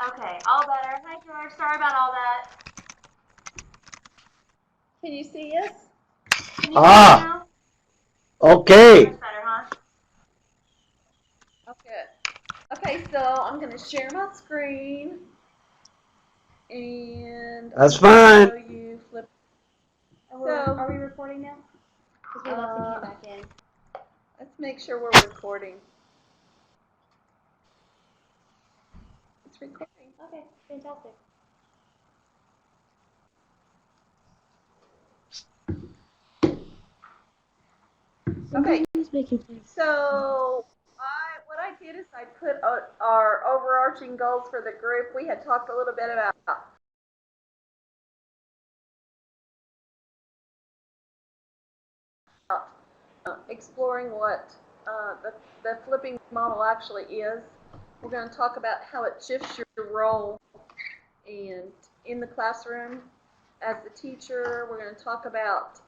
Okay, all better. Hi, George. Sorry about all that. Can you see us? Can you see us now? Okay. Much better, huh? Okay. Okay, so I'm going to share my screen. And That's I'm going to fine. show you flip. Are we recording now? Because we left and came back in. Let's make sure we're recording. It's recording. Okay, fantastic. Okay, so what I did is I put our overarching goals for the group. We had talked a little bit about exploring what the flipping model actually is. We're going to talk about how it shifts your role and in the classroom as the teacher. We're going to talk about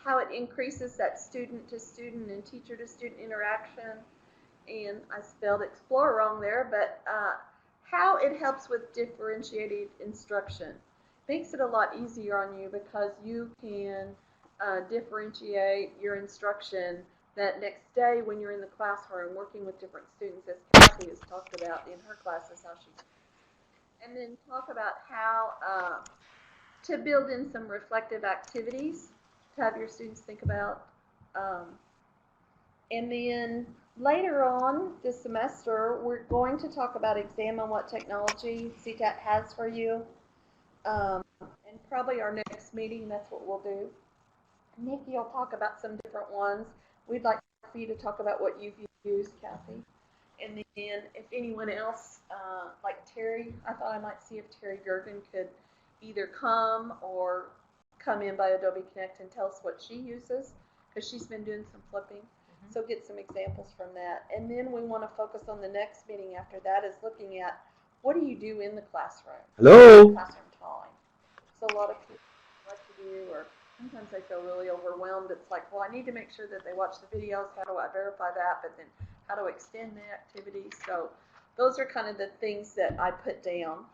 how it increases that student-to-student and teacher-to-student interaction. And I spelled explore wrong there, but how it helps with differentiated instruction. Makes it a lot easier on you because you can differentiate your instruction that next day when you're in the classroom working with different students, as Kathy has talked about in her classes, how she's, and then talk about how to build in some reflective activities to have your students think about. And then later on this semester, we're going to talk about examine what technology CTAT has for you. And probably our next meeting, that's what we'll do. Nikki will talk about some different ones. We'd like for you to talk about what you've used, Kathy. And then if anyone else, like Terry, I thought I might see if Terry Gergen could either come or come in by Adobe Connect and tell us what she uses, because she's been doing some flipping. So get some examples from that. And then we want to focus on the next meeting after that is looking at what do you do in the classroom? Hello. Classroom time. So a lot of people what to do, or sometimes I feel really overwhelmed. It's like, well, I need to make sure that they watch the videos. How do I verify that? But then how to extend the activity. So those are kind of the things that I put down.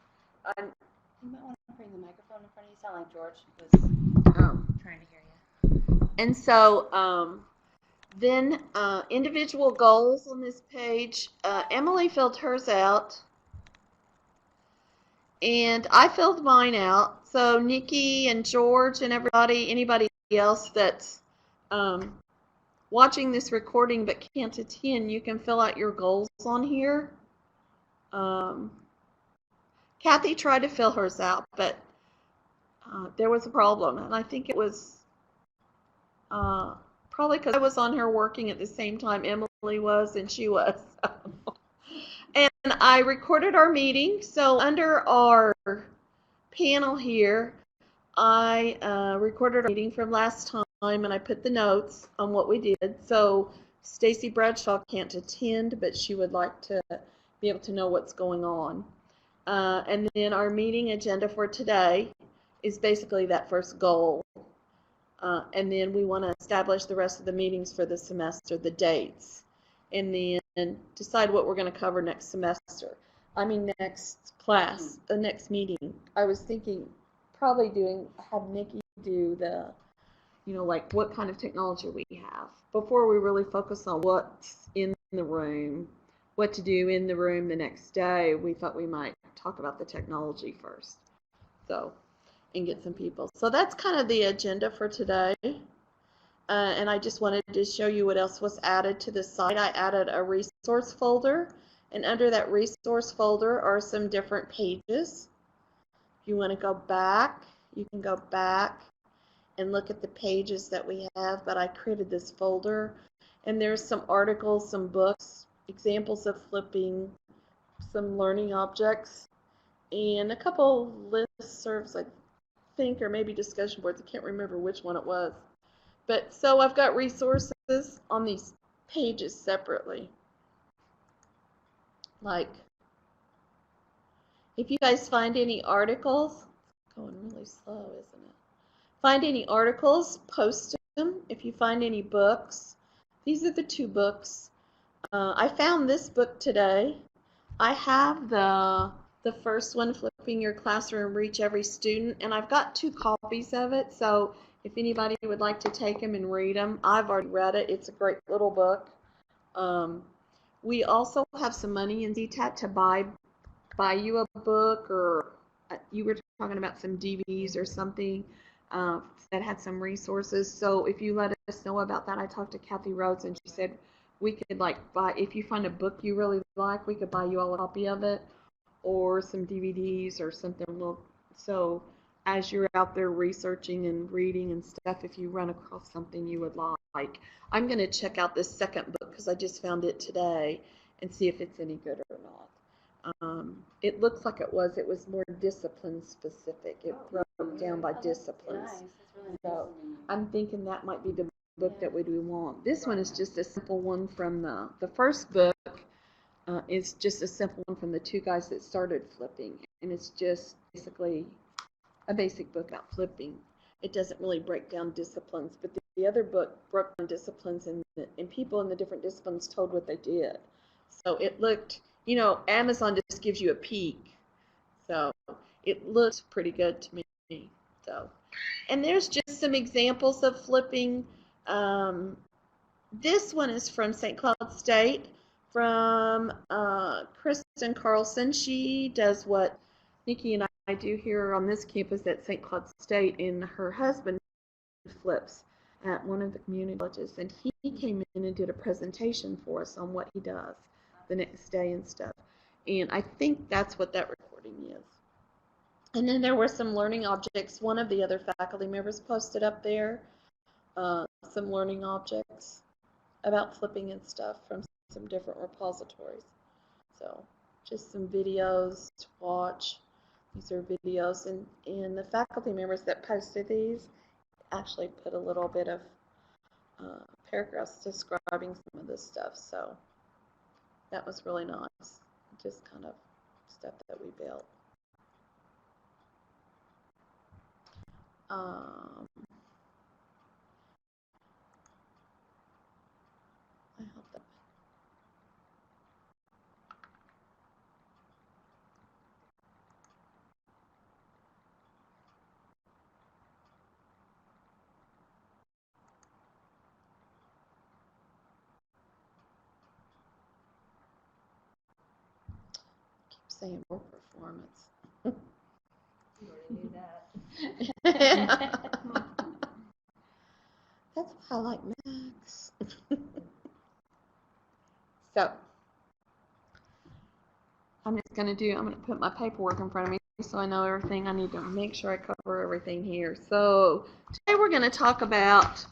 You might want to bring the microphone in front of you. Sound like George was trying to hear you. And so then individual goals on this page. Emily filled hers out. And I filled mine out. So Nikki and George and anybody else that's watching this recording but can't attend, you can fill out your goals on here. Kathy tried to fill hers out, but there was a problem. And I think it was probably because I was on here working at the same time Emily was and she was. And I recorded our meeting. So under our panel here, I recorded our meeting from last time and I put the notes on what we did. So Stacy Bradshaw can't attend, but she would like to be able to know what's going on. And then our meeting agenda for today is basically that first goal. And then we want to establish the rest of the meetings for the semester, the dates, and then decide what we're going to cover next semester. I mean, next class, the next meeting. I was thinking probably have Nikki do the, like what kind of technology we have before we really focus on what's in the room, what to do in the room the next day. We thought we might talk about the technology first. So, and get some people. So that's kind of the agenda for today. And I just wanted to show you what else was added to the site. I added a resource folder, and under that resource folder are some different pages. If you want to go back, you can go back and look at the pages that we have, but I created this folder, and there's some articles, some books, examples of flipping, some learning objects, and a couple listservs, I think, or maybe discussion boards. I can't remember which one it was. But so I've got resources on these pages separately. Like, if you guys find any articles, it's going really slow, isn't it? Find any articles, post them. If you find any books, these are the 2 books. I found this book today. I have the The first one, Flipping Your Classroom, Reach Every Student, and I've got 2 copies of it, so if anybody would like to take them and read them, I've already read it. It's a great little book. We also have some money in CTAT to buy you a book, or you were talking about some DVDs or something that had some resources. So if you let us know about that, I talked to Kathy Rhodes and she said we could like buy, if you find a book you really like, we could buy you all a copy of it or some DVDs or something. So as you're out there researching and reading and stuff, if you run across something you would like, I'm going to check out this second book because I just found it today and see if it's any good or not. It looks like it was more discipline specific. It broke down by disciplines. Nice. That's really nice. So I'm thinking that might be the book that we want. This one is just a simple one from the first book. Is just a simple one from the 2 guys that started flipping, and it's just basically a basic book about flipping. It doesn't really break down disciplines, but the other book broke down disciplines, and people in the different disciplines told what they did. So it looked, Amazon just gives you a peek. So it looked pretty good to me. So, and there's just some examples of flipping. This one is from St. Cloud State, from Kristen Carlson. She does what Nikki and I do here on this campus at St. Cloud State, and her husband flips at one of the community colleges, and he came in and did a presentation for us on what he does the next day and stuff. And I think that's what that recording is. And then there were some learning objects. One of the other faculty members posted up there some learning objects about flipping and stuff from some different repositories. So just some videos to watch. These are videos, and the faculty members that posted these actually put a little bit of paragraphs describing some of this stuff. So that was really nice. Just kind of stuff that we built. I hope that. Keep saying work performance. You already knew that. That's why I like Max. So I'm going to put my paperwork in front of me so I know everything. I need to make sure I cover everything here. So today we're going to talk about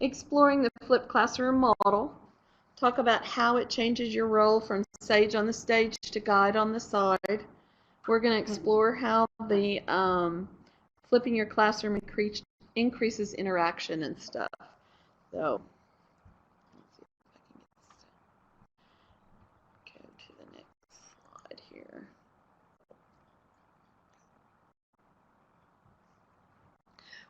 exploring the flipped classroom model, talk about how it changes your role from sage on the stage to guide on the side. We're going to explore how the flipping your classroom increases interaction and stuff. So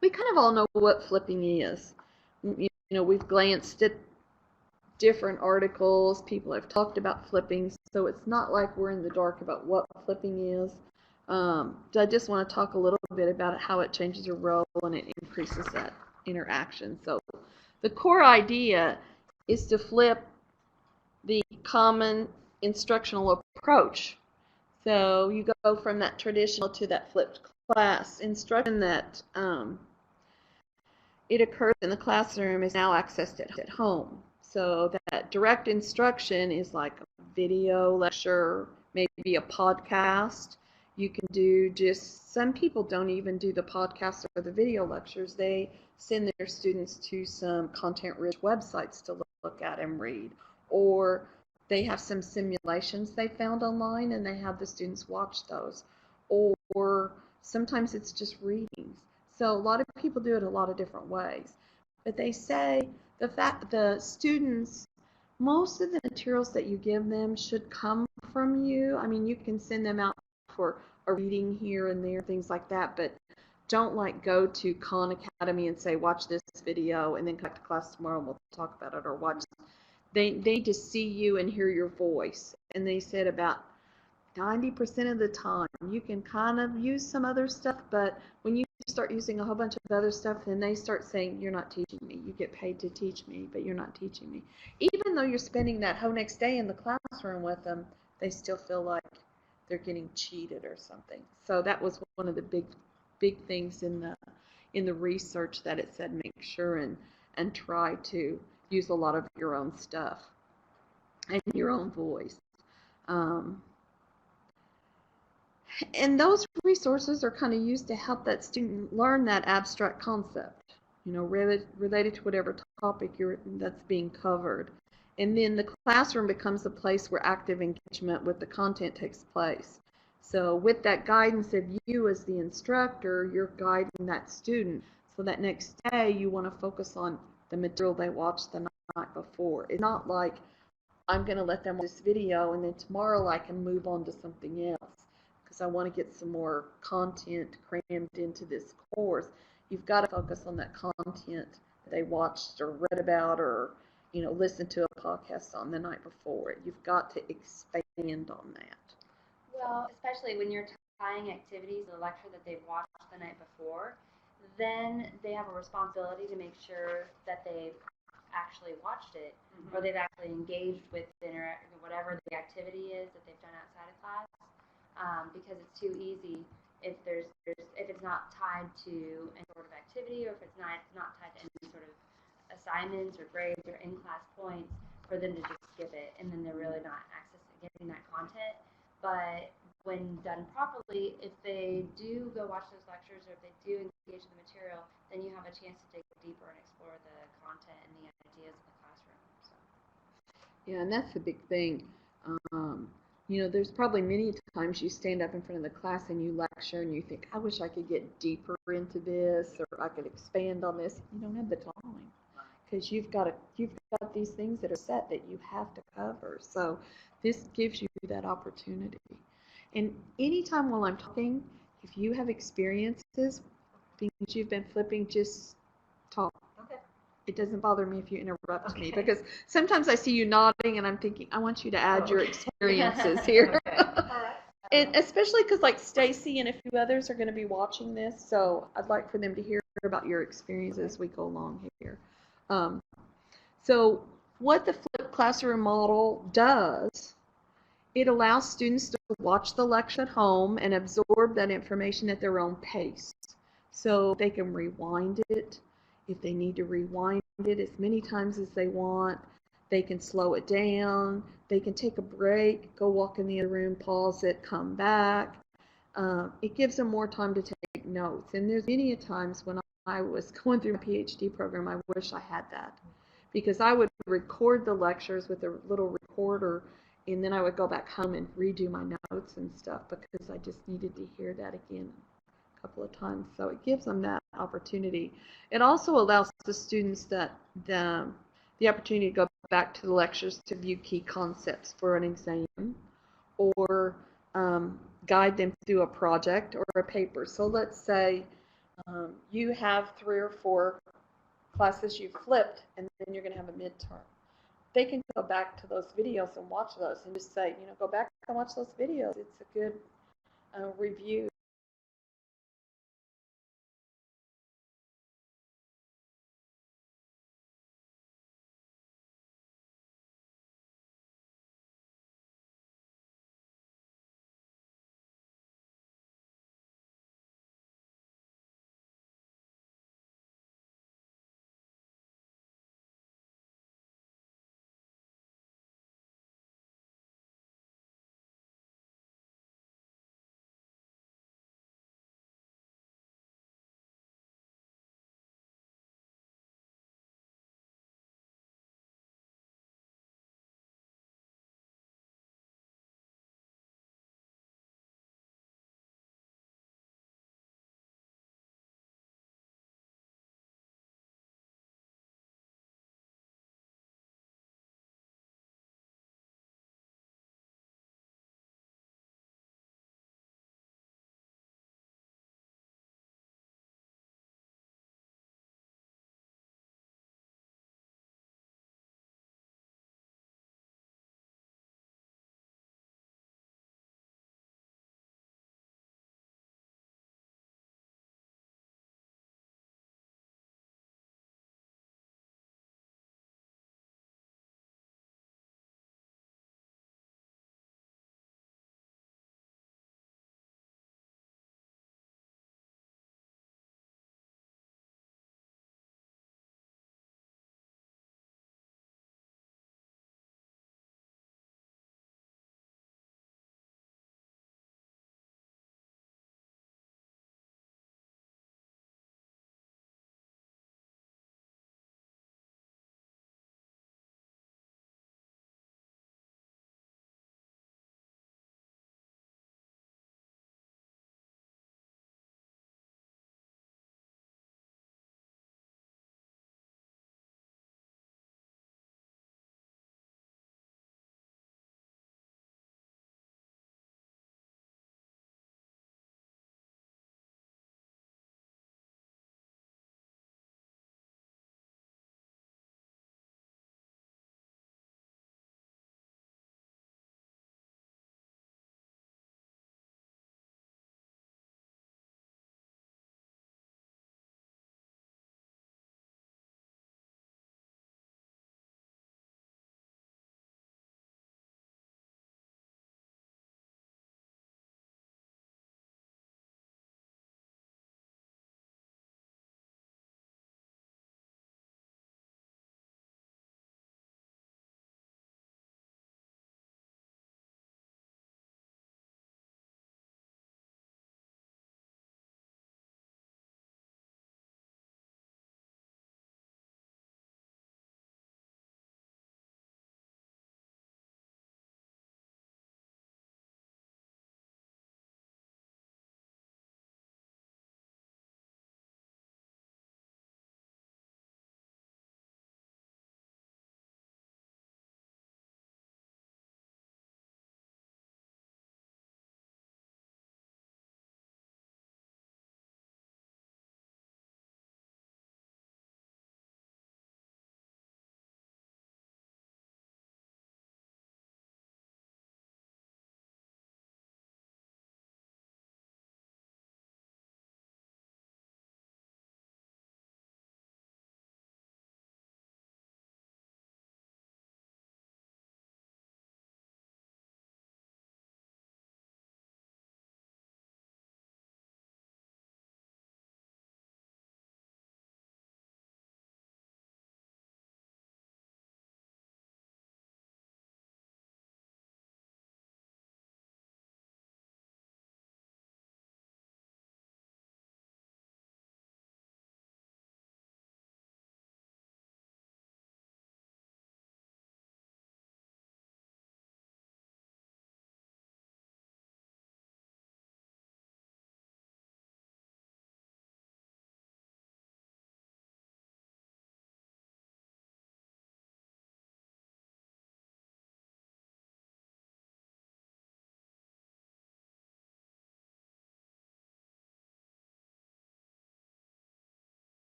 we kind of all know what flipping is. We've glanced at different articles. People have talked about flipping, so it's not like we're in the dark about what flipping is. I just want to talk a little bit about how it changes your role and it increases that interaction. So the core idea is to flip the common instructional approach. So you go from that traditional to that flipped class instruction that it occurs in the classroom is now accessed at home. So that direct instruction is like a video lecture, maybe a podcast. You can do some people don't even do the podcast or the video lectures. They send their students to some content-rich websites to look at and read. Or they have some simulations they found online and they have the students watch those. Or sometimes it's just readings. So a lot of people do it a lot of different ways. But they say the students, most of the materials that you give them should come from you. I mean, you can send them out for a reading here and there, things like that, but don't go to Khan Academy and say, watch this video and then come back to class tomorrow and we'll talk about it, or watch. They need to see you and hear your voice. And they said about 90% of the time. You can kind of use some other stuff, but when you start using a whole bunch of other stuff, then they start saying, you're not teaching me. You get paid to teach me, but you're not teaching me. Even though you're spending that whole next day in the classroom with them, they still feel like they're getting cheated or something. So that was one of the big things in the research, that it said make sure and try to use a lot of your own stuff and your own voice. And those resources are kind of used to help that student learn that abstract concept, related to whatever topic that's being covered. And then the classroom becomes a place where active engagement with the content takes place. So with that guidance of you as the instructor, you're guiding that student. So that next day you want to focus on the material they watched the night before. It's not like I'm going to let them watch this video and then tomorrow I can move on to something else because I want to get some more content crammed into this course. You've got to focus on that content that they watched or read about or listened to a podcast on the night before. You've got to expand on that. Well, especially when you're tying activities to the lecture that they've watched the night before, then they have a responsibility to make sure that they've actually watched it, or they've actually engaged with whatever the activity is that they've done outside of class, because it's too easy if it's not tied to any sort of activity, or if it's not tied to any sort of assignments or grades or in-class points, for them to just skip it, and then they're really not getting that content. But when done properly, if they do go watch those lectures, or if they do engage in the material, then you have a chance to dig deeper and explore the content and the ideas of the classroom. So. Yeah, and that's the big thing. There's probably many times you stand up in front of the class and you lecture and you think, I wish I could get deeper into this, or I could expand on this. You don't have the time because you've got these things that are set that you have to cover. So this gives you that opportunity. And anytime while I'm talking, if you have experiences, things you've been flipping, just talk. Okay. It doesn't bother me if you interrupt me, because sometimes I see you nodding and I'm thinking, I want you to add your experiences here. Okay. All right. And especially because like Stacy and a few others are going to be watching this, so I'd like for them to hear about your experiences as we go along here. So what the flipped classroom model does, it allows students to watch the lecture at home and absorb that information at their own pace. So they can rewind it if they need to rewind it as many times as they want. They can slow it down. They can take a break, go walk in the other room, pause it, come back. It gives them more time to take notes. And there's many times when I was going through my PhD program, I wish I had that, because I would record the lectures with a little recorder, and then I would go back home and redo my notes and stuff because I just needed to hear that again a couple of times. So it gives them that opportunity. It also allows the students that the opportunity to go back to the lectures to view key concepts for an exam, or guide them through a project or a paper. So let's say you have 3 or 4 classes you've flipped, and then you're going to have a midterm. They can go back to those videos and watch those and just say, go back and watch those videos. It's a good review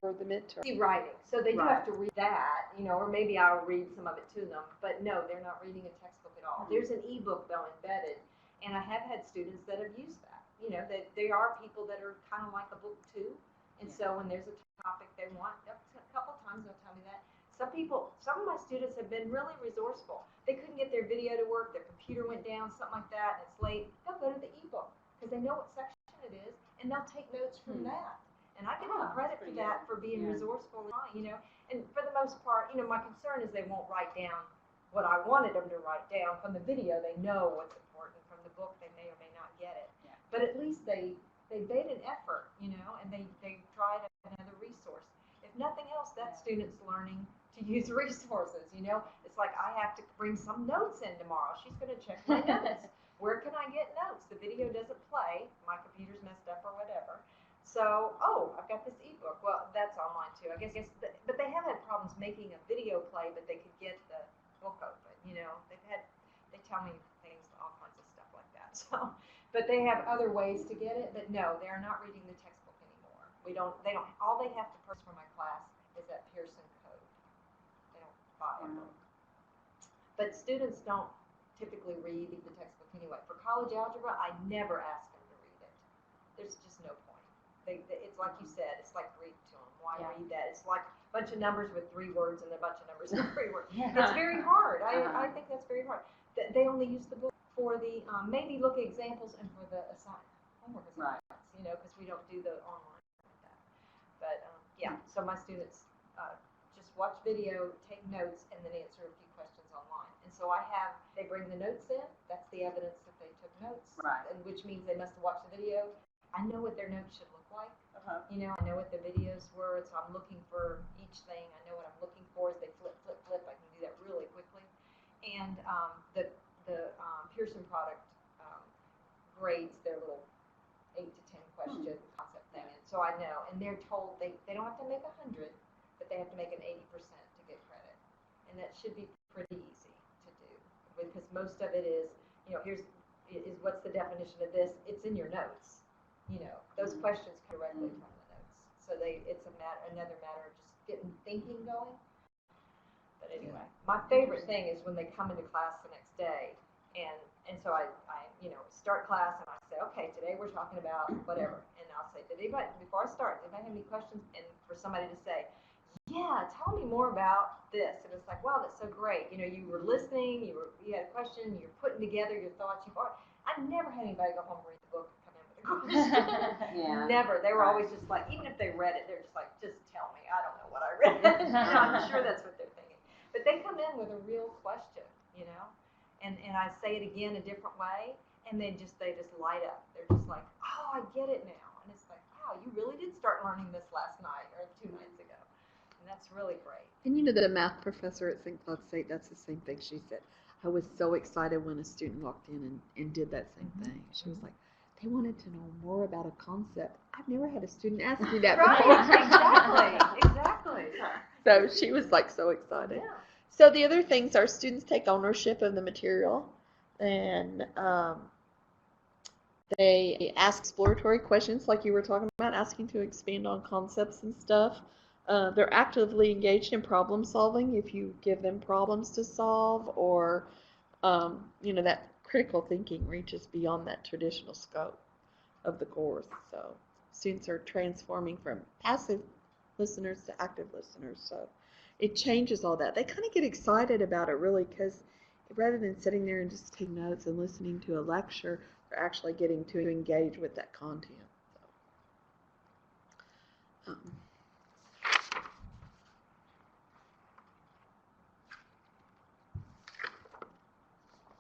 for the midterm. See writing, so they do Right. have to read that, or maybe I'll read some of it to them, but no, they're not reading a textbook at all. There's an ebook though embedded, and I have had students that have used that. That there are people that are kind of like a book too, and so when there's a topic they want, a couple times they'll tell me that. Some of my students have been really resourceful. They couldn't get their video to work, their computer went down, something like that, and it's late. They'll go to the ebook because they know what section it is, and they'll take notes from that. And I give them Oh, credit that's for pretty that, good. for being Yeah. resourceful, And for the most part, my concern is they won't write down what I wanted them to write down. From the video, they know what's important. From the book, they may or may not get it. Yeah. But at least they made an effort, and they tried another resource. If nothing else, that student's learning to use resources. It's like I have to bring some notes in tomorrow. She's going to check my notes. Where can I get notes? The video doesn't play. My computer's messed up or whatever. So, I've got this ebook. Well, that's online too. I guess, but they have had problems making a video play, but they could get the book open. They tell me things, all kinds of stuff like that. So, but they have other ways to get it. But no, they are not reading the textbook anymore. They don't. All they have to purchase for my class is that Pearson code. They don't buy a book. But students don't typically read the textbook anyway. For college algebra, I never ask them to read it. There's just no point. It's like you said, it's like Greek to them. Why read that? It's like a bunch of numbers with 3 words and a bunch of numbers and 3 words. It's very hard. I think that's very hard. They only use the book for the, maybe look at examples and for the homework assignments, because we don't do the online like that. But, so my students just watch video, take notes, and then answer a few questions online. And so they bring the notes in. That's the evidence that they took notes. Right. And which means they must have watched the video. I know what their notes should look like. I know what the videos were, so I'm looking for each thing. I know what I'm looking for as they flip. I can do that really quickly. And the Pearson product grades their little 8 to 10 question concept thing. And so I know, and they're told they don't have to make 100, but they have to make an 80% to get credit. And that should be pretty easy to do, because most of it is, is what's the definition of this? It's in your notes. Those questions come directly from the notes. So it's another matter of just getting thinking going. But anyway, my favorite thing is when they come into class the next day, and so I start class and I say, okay, today we're talking about whatever, and I'll say, before I start, anybody have any questions? And for somebody to say, yeah, tell me more about this. And it's like, wow, that's so great. You were listening, you had a question, you're putting together your thoughts. I never had anybody go home and read the book and come in with a question. Never. They were always just like, even if they read it, they're just like, just tell me. I don't know what I read. I'm sure that's what they're thinking. But they come in with a real question, and I say it again a different way, and they just light up. They're just like, oh, I get it now. And it's like, wow, you really did start learning this last night or 2 nights ago. And that's really great. And the math professor at St. Cloud State, that's the same thing she said. I was so excited when a student walked in and did that same thing. She was like, they wanted to know more about a concept. I've never had a student ask me that before. Exactly. So she was like so excited. Yeah. So the other things are students take ownership of the material, and they ask exploratory questions like you were talking about, asking to expand on concepts and stuff. They're actively engaged in problem solving if you give them problems to solve, or that critical thinking reaches beyond that traditional scope of the course. So students are transforming from passive listeners to active listeners. So it changes all that. They kind of get excited about it, really, because rather than sitting there and just taking notes and listening to a lecture, they're actually getting to engage with that content.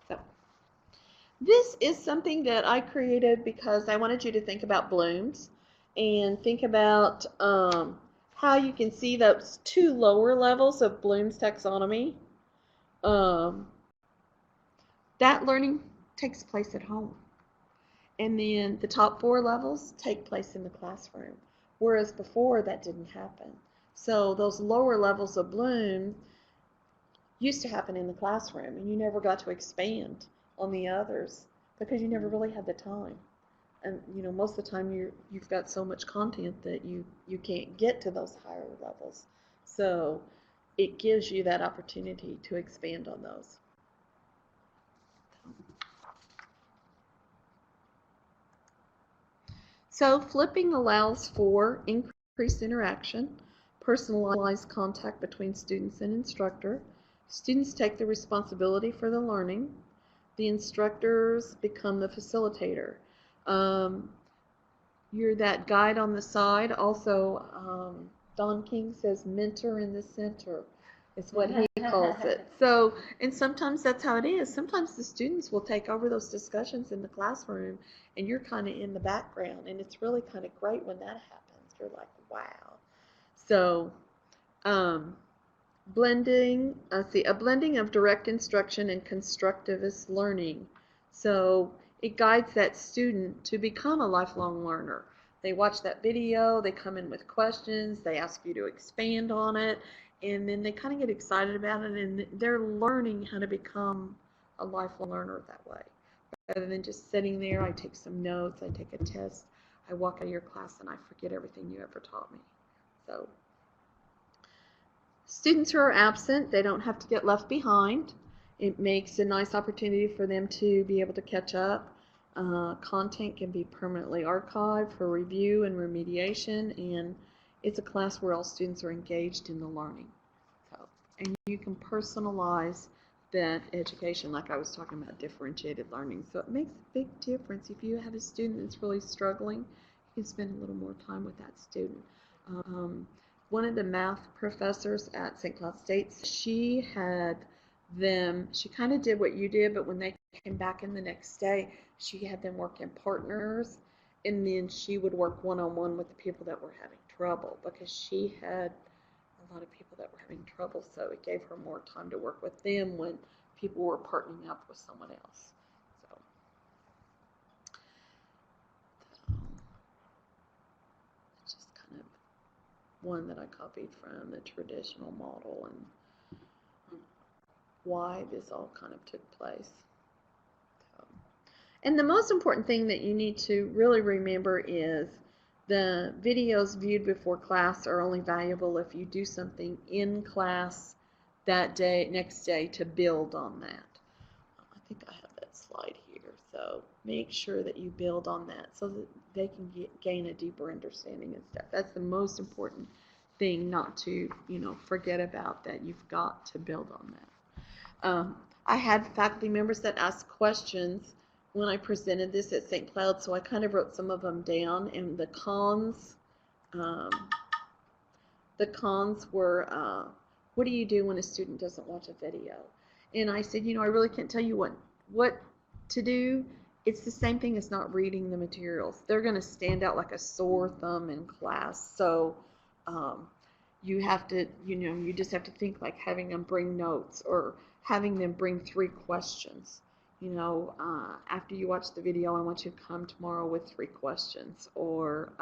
So this is something that I created because I wanted you to think about blooms and think about how you can see those 2 lower levels of Bloom's taxonomy. That learning takes place at home. And then the top 4 levels take place in the classroom, whereas before that didn't happen. So those lower levels of Bloom used to happen in the classroom, and you never got to expand on the others because you never really had the time. and most of the time you've got so much content that you can't get to those higher levels. So it gives you that opportunity to expand on those. So flipping allows for increased interaction, personalized contact between students and instructor. Students take the responsibility for the learning. The instructors become the facilitator. You're that guide on the side. Also, Don King says mentor in the center is what he calls it. So, and sometimes that's how it is. Sometimes the students will take over those discussions in the classroom and you're kind of in the background, and it's really kind of great when that happens. You're like, wow. So, blending, a blending of direct instruction and constructivist learning. So it guides that student to become a lifelong learner. They watch that video, they come in with questions, they ask you to expand on it, and then they kind of get excited about it, and they're learning how to become a lifelong learner that way. Rather than just sitting there, I take some notes, I take a test, I walk out of your class and I forget everything you ever taught me. So students who are absent, they don't have to get left behind. It makes a nice opportunity for them to be able to catch up. Content can be permanently archived for review and remediation, and it's a class where all students are engaged in the learning. So, and you can personalize that education, like I was talking about differentiated learning. So it makes a big difference. If you have a student that's really struggling, you can spend a little more time with that student. One of the math professors at St. Cloud State, she had them, she kind of did what you did, but when they came back in the next day, she had them work in partners, and then she would work one-on-one with the people that were having trouble, because she had a lot of people that were having trouble, so it gave her more time to work with them when people were partnering up with someone else. So it's just kind of one that I copied from the traditional model and why this all kind of took place. So, and the most important thing that you need to really remember is the videos viewed before class are only valuable if you do something in class that day, next day, to build on that. I think I have that slide here. So make sure that you build on that so that they can gain a deeper understanding and stuff. That's the most important thing not to, forget about, that you've got to build on that. I had faculty members that asked questions when I presented this at St. Cloud, so I kind of wrote some of them down, and the cons were, what do you do when a student doesn't watch a video? And I said, I really can't tell you what to do. It's the same thing as not reading the materials. They're going to stand out like a sore thumb in class. So you have to, you just have to think like having them bring notes, or having them bring 3 questions. After you watch the video, I want you to come tomorrow with 3 questions, or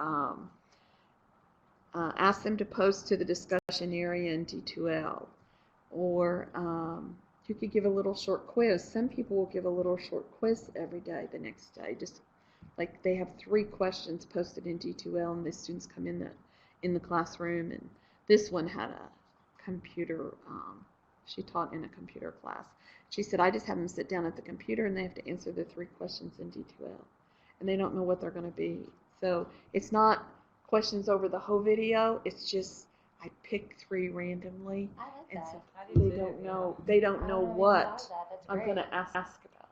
ask them to post to the discussion area in D2L, or you could give a little short quiz. Some people will give a little short quiz every day, the next day, just like they have 3 questions posted in D2L, and the students come in the classroom, and this one had a computer, she taught in a computer class. She said, I just have them sit down at the computer and they have to answer the 3 questions in D2L, and they don't know what they're going to be. So it's not questions over the whole video, it's just I pick 3 randomly, I like and that. so they don't know what I'm going to ask about.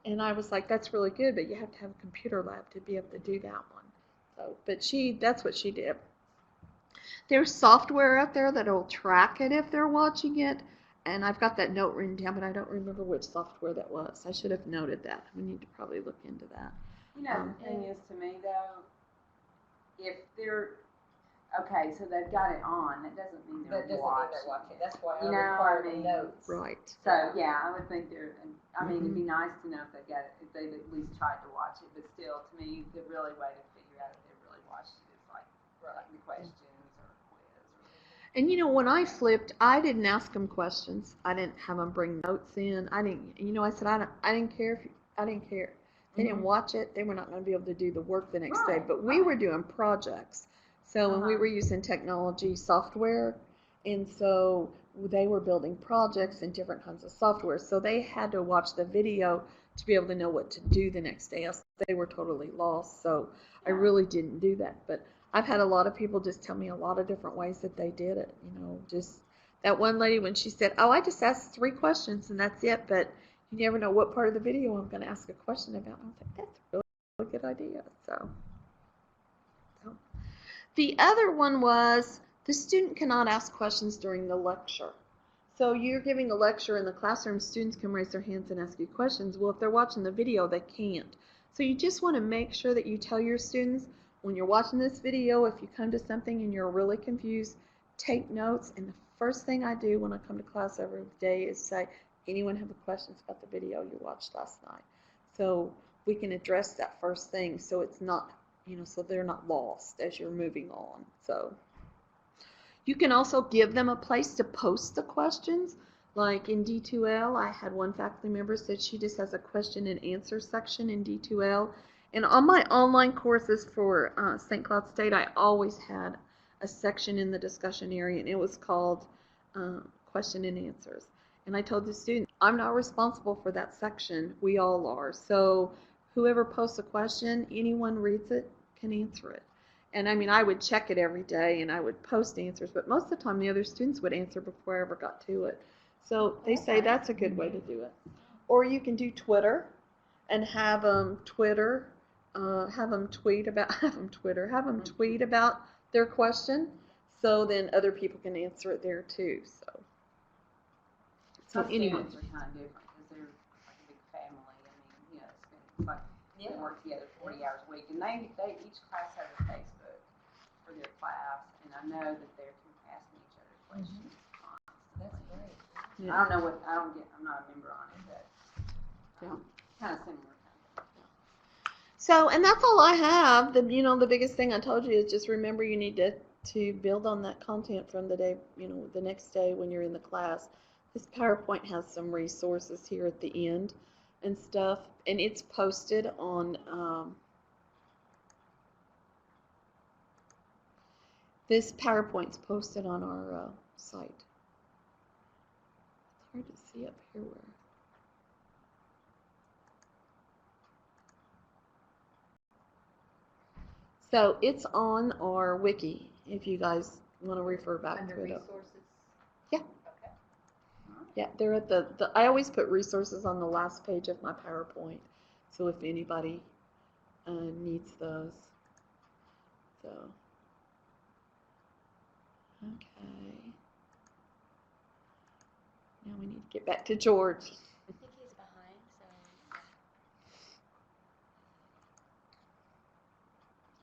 And I was like, that's really good, but you have to have a computer lab to be able to do that one. So, but that's what she did. There's software out there that will track it if they're watching it, and I've got that note written down, but I don't remember which software that was. I should have noted that. We need to probably look into that. The thing is, to me though, if they're okay, so they've got it on, that doesn't mean they're That doesn't mean watching. they're watching. That's why I You know require what I the mean? notes. Right. So yeah, I would think they're. I mean, it'd be nice to know if they got it, if they've at least tried to watch it. But still, to me, the really way to figure out if they really watched it is like the questions or quiz. And when I flipped, I didn't ask them questions. I didn't have them bring notes in. I didn't. I said I didn't care I didn't care. they didn't watch it, they were not going to be able to do the work the next day. Right, But we were doing projects. So when we Uh-huh. were using technology software, and so they were building projects and different kinds of software. So they had to watch the video to be able to know what to do the next day, else they were totally lost. So I Yeah. really didn't do that. But I've had a lot of people just tell me a lot of different ways that they did it. Just that one lady when she said, "Oh, I just asked 3 questions and that's it," but you never know what part of the video I'm going to ask a question about. I was like, that's a really good idea. So the other one was the student cannot ask questions during the lecture. So you're giving a lecture in the classroom, students can raise their hands and ask you questions. Well, if they're watching the video, they can't. So you just want to make sure that you tell your students, when you're watching this video, if you come to something and you're really confused, take notes. And the first thing I do when I come to class every day is say, anyone have questions about the video you watched last night? So we can address that first thing so it's not, so they're not lost as you're moving on. So you can also give them a place to post the questions. Like in D2L, I had one faculty member said she just has a question and answer section in D2L. And on my online courses for St. Cloud State, I always had a section in the discussion area, and it was called question and answers. And I told the student, I'm not responsible for that section. We all are. So whoever posts a question, anyone reads it, can answer it. And I mean, I would check it every day and I would post answers, but most of the time the other students would answer before I ever got to it. So they say that's a good way to do it. Or you can do Twitter and have them have them tweet about their question, so then other people can answer it there too. So Some anyway. students are kind of different because they're like a big family. I mean, it's like they work together 40 hours a week, and they each class has a Facebook for their class, and I know that they're asking each other questions constantly. That's great. I don't know I'm not a member on it, but kind of similar. So, and that's all I have. The biggest thing I told you is just remember you need to build on that content from the day, the next day when you're in the class. This PowerPoint has some resources here at the end and stuff, and it's posted on this PowerPoint's posted on our site. It's hard to see up here where. So it's on our wiki if you guys want to refer back Under to it. resources? Yeah. Okay. Yeah, they're at the I always put resources on the last page of my PowerPoint. So if anybody needs those. So, okay. Now we need to get back to George. I think he's behind, so.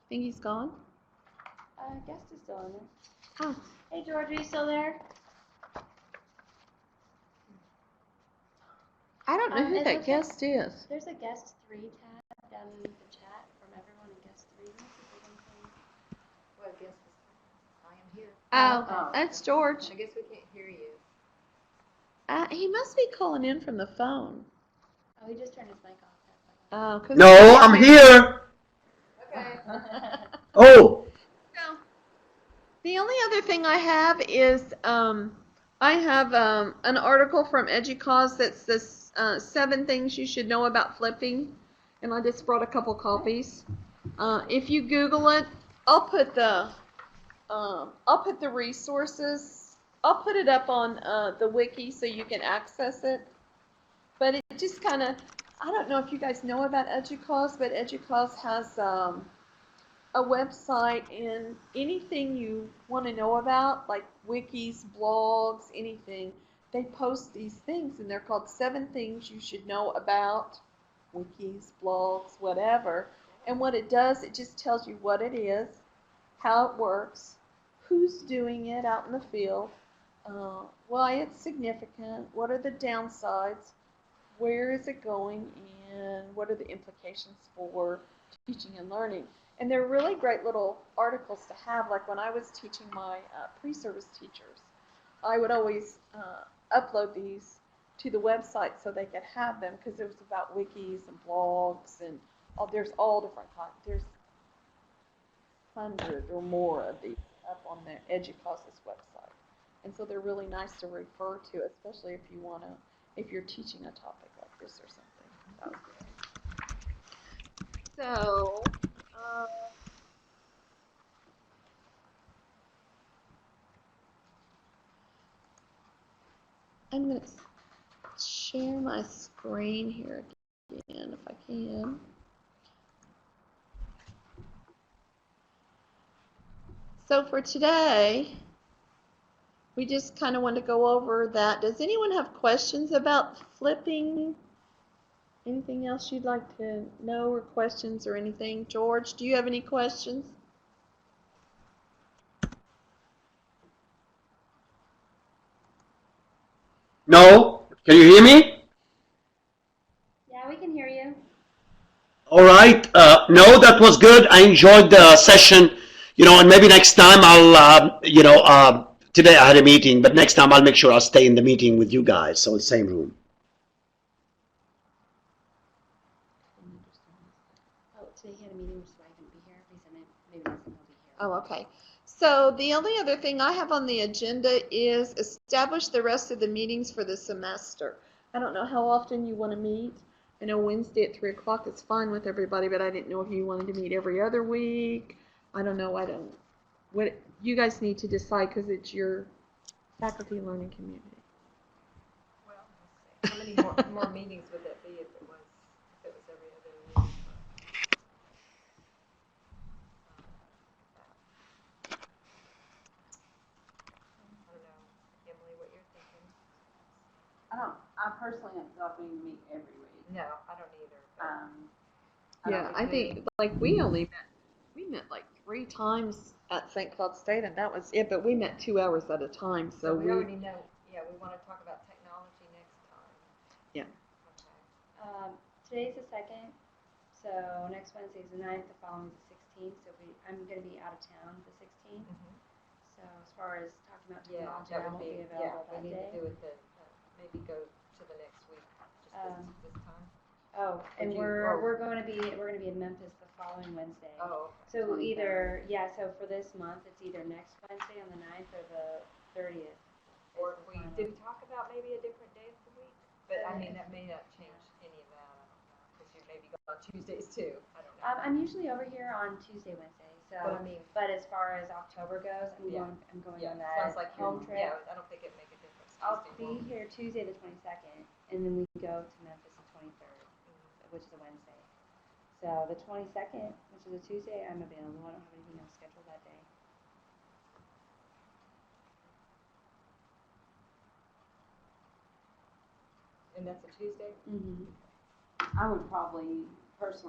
Think he's gone? Guest is still in there. Oh. Hey, George, are you still there? I don't know who it that looks guest is. There's a guest 3 tab down in the chat from everyone in guest 3. Let me see if there's anything. Well, I guess I am here. Oh, that's George. I guess we can't hear you. He must be calling in from the phone. Oh, he just turned his mic off. Oh, No, I'm here. Okay. Oh, So, the only other thing I have is I have an article from EDUCAUSE that's this 7 things you should know about flipping, and I just brought a couple copies. If you Google it, I'll put the resources. I'll put it up on the wiki so you can access it. But it just kind of, I don't know if you guys know about EDUCAUSE, but EDUCAUSE has a website, and anything you want to know about, like wikis, blogs, anything, they post these things, and they're called 7 things you should know about wikis, blogs, whatever. And what it does, it just tells you what it is, how it works, who's doing it out in the field, why it's significant, what are the downsides, where is it going, and what are the implications for teaching and learning. And they're really great little articles to have. Like when I was teaching my pre-service teachers, I would always upload these to the website so they could have them, because it was about wikis and blogs and there's all different kinds. There's 100 or more of these up on the Educausis website. And so they're really nice to refer to, especially if you want to, if you're teaching a topic like this or something. So, I'm going to share my screen here again if I can. So for today, we just kind of want to go over that. Does anyone have questions about flipping? Anything else you'd like to know or questions or anything? George, do you have any questions? No? Can you hear me? Yeah, we can hear you. All right. No, that was good. I enjoyed the session, and maybe next time today I had a meeting, but next time I'll make sure I'll stay in the meeting with you guys, so the same room. Oh, today he had a meeting, so I couldn't be here. He said maybe next time he'll be here. Oh, okay. So the only other thing I have on the agenda is establish the rest of the meetings for the semester. I don't know how often you want to meet. I know Wednesday at 3 o'clock is fine with everybody, but I didn't know if you wanted to meet every other week. I don't know. What you guys need to decide, because it's your faculty learning community. Well, let's see. How many more meetings would that be if it was every other week? I don't know, Emily, what you're thinking? I personally don't feel like we need to meet every week. No, I don't either. but Yeah, I think like we met like 3 times at St. Cloud State, and that was it. But we met 2 hours at a time, so we already know. Yeah, we want to talk about technology next time. Yeah. Okay. Today's the 2nd, so next Wednesday is the 9th, the following is the 16th, so I'm going to be out of town the 16th. Mm-hmm. So as far as talking about Yeah, technology, that I would won't be be. available Yeah, that we need day. to do it maybe go to the next week. Just this time. Oh, and you- we're going to be in Memphis the following Wednesday. Oh. So 23rd. so for this month, it's either next Wednesday on the 9th or the 30th. Or if we did talk about maybe a different day of the week, but I mean that may not change any of that. I don't know, because you maybe go on Tuesdays too. I don't know. I'm usually over here on Tuesday, Wednesday. So, But I mean, but as far as October goes, I'm going yeah, on that sounds like home trip. Yeah, I don't think it'd make a difference. I'll Tuesday be morning. here Tuesday the 22nd, and then we go to Memphis the 23rd, which is a Wednesday. So the 22nd, which is a Tuesday, I'm available. I don't have anything else scheduled that day. And that's a Tuesday. Mm-hmm. I would probably have to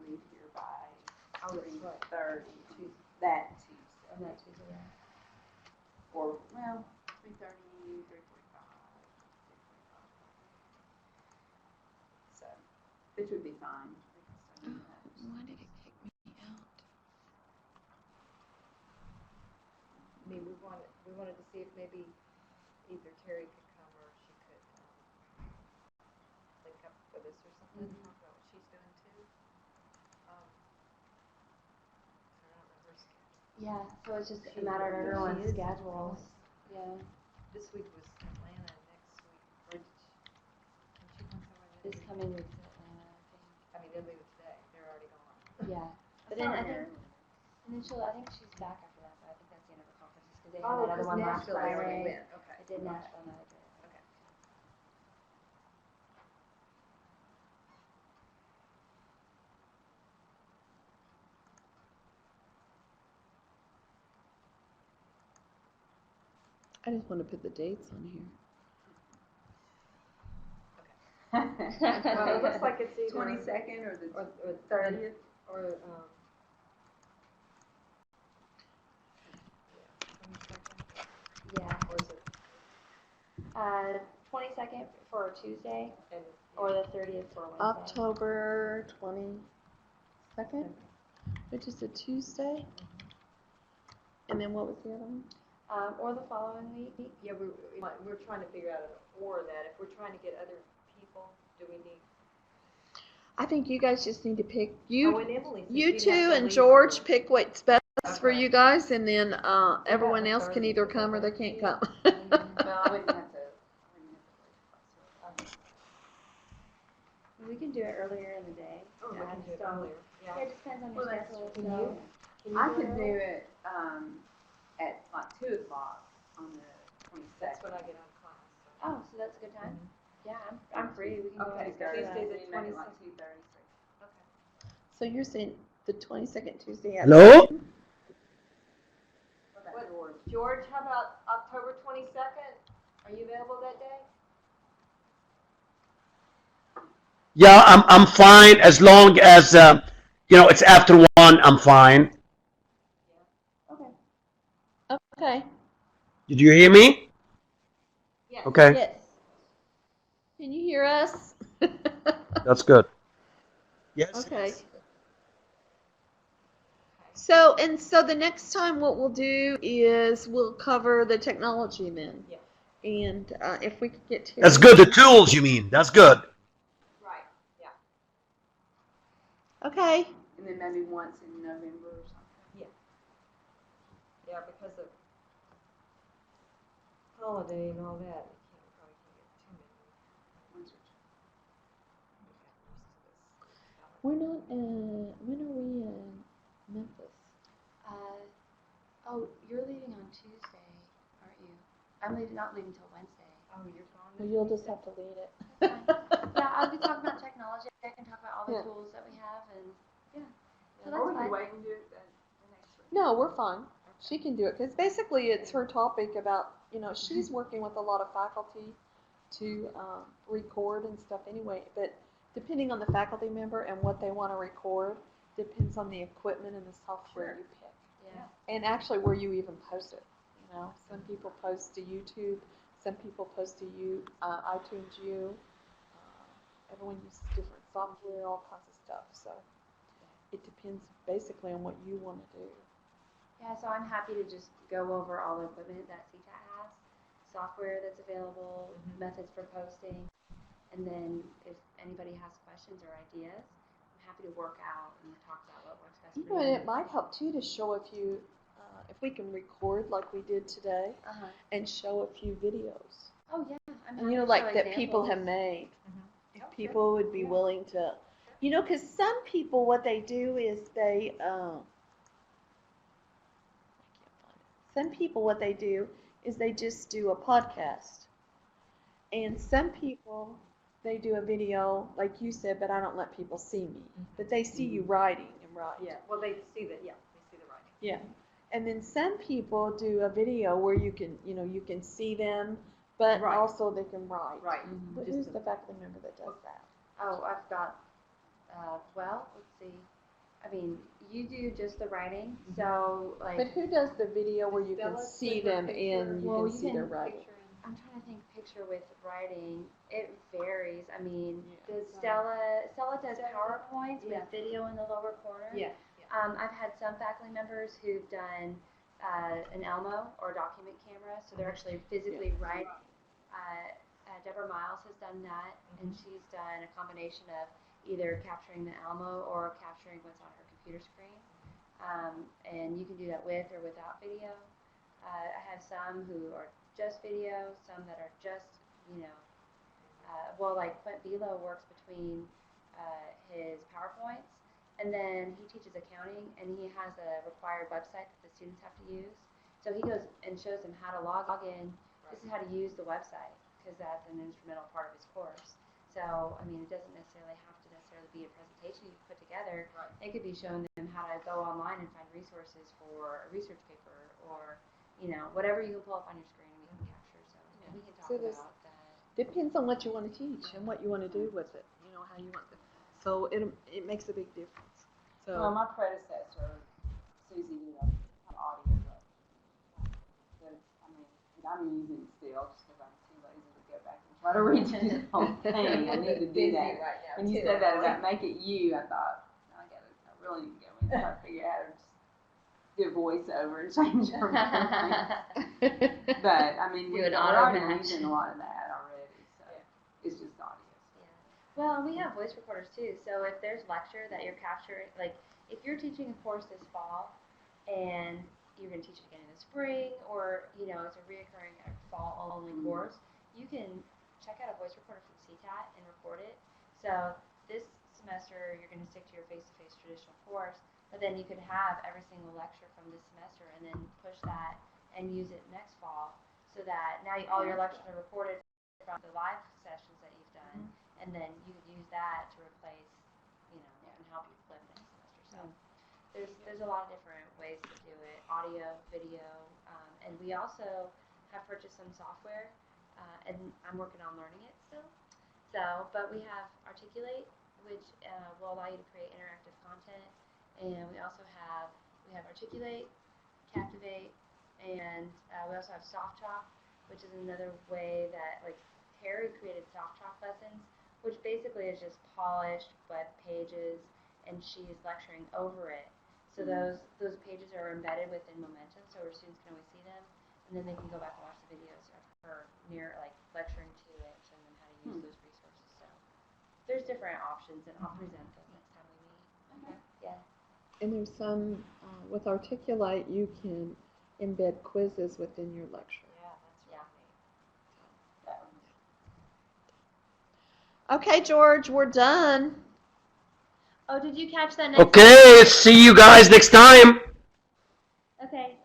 leave here by Oh, that's right. 3:30 that Tuesday. On that Tuesday, yeah. Or, 3:30, 3:45. So, which would be fine. Why did it kick me out? I mean, we wanted to see if maybe either Terry could come or she could link up with us or something. Talk about what she's doing too. I don't know her schedule. Yeah, so it's just a She- matter of she everyone's is- schedules. Yeah. This week was Atlanta. Next week, or can she come somewhere? This coming week's in Atlanta, I think. I mean, they'll leave it today. They're already gone. Yeah. But then I think she's back after that, but I think that's the end of the conferences, because they had Oh, that other one last Nashville, they already Friday. went. Okay. I did Nashville, and I did. Okay. I just want to put the dates on here. Well, it looks like it's either 22nd or the or 30th. or Yeah. or is it 22nd for a Tuesday, and or the 30th for a Wednesday. October 22nd, which is a Tuesday. And then what was the other one? Or the following week. Yeah, we're trying to figure out an order that. If we're trying to get other people, do we need? I think you guys just need to pick Oh, you. and Emily. since You we'd have two to and leave George for- pick what's best for Okay. you guys, and then everyone the else can 30th, either is that come or they right? can't come. Well, I wouldn't have to. We can do it earlier in the day. Oh, we Yeah, can I do just it don't- earlier. Yeah. Yeah, it just depends on your Well, that's schedule. Can so- you? Can you I do could it do earlier? it at like 2:00 on the 22nd. That's when I get out of class. So. Oh, so that's a good time. Yeah, I'm free. We can go Okay, ahead and schedule Tuesday that. the so you make it like 22nd. 2:30. Okay. So you're saying the 22nd Tuesday at Hello? What about What- George? George, how about October 22nd? Are you available that day? Yeah, I'm fine as long as, it's after 1, I'm fine. Okay. Okay. Did you hear me? Yes. Okay, Yes. Can you hear us? that's good. Yes. Okay. So the next time what we'll do is we'll cover the technology then. Yeah. And if we could get to That's good, the tools you mean, that's good. Right. Yeah. Okay. And then maybe once in November or something. Yeah, because of holiday and all that, we probably can't get too many. Once or We're not when are we in Memphis? Oh, you're leaving on Tuesday, aren't you? I'm not leaving till Wednesday. Oh, you're gone. Well, you'll just have to lead it. Yeah, I'll be talking about technology. I can talk about all the Yeah. tools that we have, and yeah. So Or we that's could fine. wait and do it the next week. No, we're fine. She can do it because basically it's her topic about, she's working with a lot of faculty to record and stuff anyway. But depending on the faculty member and what they want to record, depends on the equipment and the software you pick. Yeah. And actually where you even post it. Some people post to YouTube, some people post to iTunes U. Everyone uses different software, all kinds of stuff. So it depends basically on what you want to do. Yeah, so I'm happy to just go over all the equipment that CTAT has, software that's available, methods for posting, and then if anybody has questions or ideas, I'm happy to work out and talk about what works best for And you. it might help too to show a few, if we can record like we did today, Uh-huh. and show a few videos. Oh, yeah. I'm And happy to like show that people have examples. made. Mhm. If Oh, sure. people would be Yeah. willing to, because some people, what they do is they, some people, what they do is they just do a podcast. And some people, they do a video, like you said, but I don't let people see me. But they see you writing and write. Yeah, well, they see the writing. Yeah. And then some people do a video where you can, you can see them, but Right. also they can write. Right. But Just who's to- the faculty member that does that? Oh, I've got, well, let's see. I mean, you do just the writing, so like. But who does the video where you can Stella, see put her them and you Well, can you see their can writing? I'm trying to think picture with writing. It varies. I mean, Yeah. does Stella does PowerPoints Yeah. with video in the lower corner. Yeah. I've had some faculty members who've done an Elmo or a document camera, so they're actually physically writing. Deborah Miles has done that, and she's done a combination of either capturing the Elmo or capturing what's on her computer screen. And you can do that with or without video. I have some who are just video, some that are just, like Clint Velo works between his PowerPoints, and then he teaches accounting, and he has a required website that the students have to use. So he goes and shows them how to log in. This is how to use the website, because that's an instrumental part of his course. So, I mean, it doesn't necessarily have to be a presentation you put together. Right. It could be showing them how to go online and find resources for a research paper, or whatever you can pull up on your screen we can capture. So we can talk So there's- about that. Depends on what you want to teach and what you want to do with it. How you want to. So it makes a big difference. So. Well, my predecessor, Susie, did an audio book. I'm using it still just because I'm too lazy to go back and try to read through the whole thing. I need to do that. right now. When you too, said that Emily. about make it you, I thought, I really need to go in and try to figure out how to just do voiceover and change your voice. But, I mean, Do we're an auto already match. using a lot of that already, so it's just audio. Well, we have voice recorders too. So if there's lecture that you're capturing, like if you're teaching a course this fall and you're going to teach it again in the spring, or it's a reoccurring fall only course, you can check out a voice recorder from CTAT and record it. So this semester you're going to stick to your face-to-face traditional course, but then you could have every single lecture from this semester and then push that and use it next fall, so that now all your lectures are recorded from the live sessions that you've done. And then you could use that to replace, and help you flip next semester. So there's a lot of different ways to do it: audio, video, and we also have purchased some software, and I'm working on learning it still. But we have Articulate, which will allow you to create interactive content, and we have Articulate, Captivate, and we also have SoftTalk, which is another way that Terry created SoftTalk lessons, which basically is just polished web pages, and she's lecturing over it. So those pages are embedded within Momentum, so our students can always see them, and then they can go back and watch the videos of her lecturing to it, showing them how to use those resources. So there's different options, and I'll present those next time we meet. Okay. Yeah. And there's some, with Articulate, you can embed quizzes within your lecture. Yeah, that's Okay, George, we're done. Oh, did you catch that next? Okay, see you guys next time. Okay.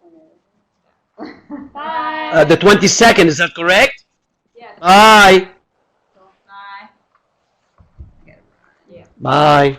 Bye. The 22nd, is that correct? Yeah. Bye. Bye. Bye.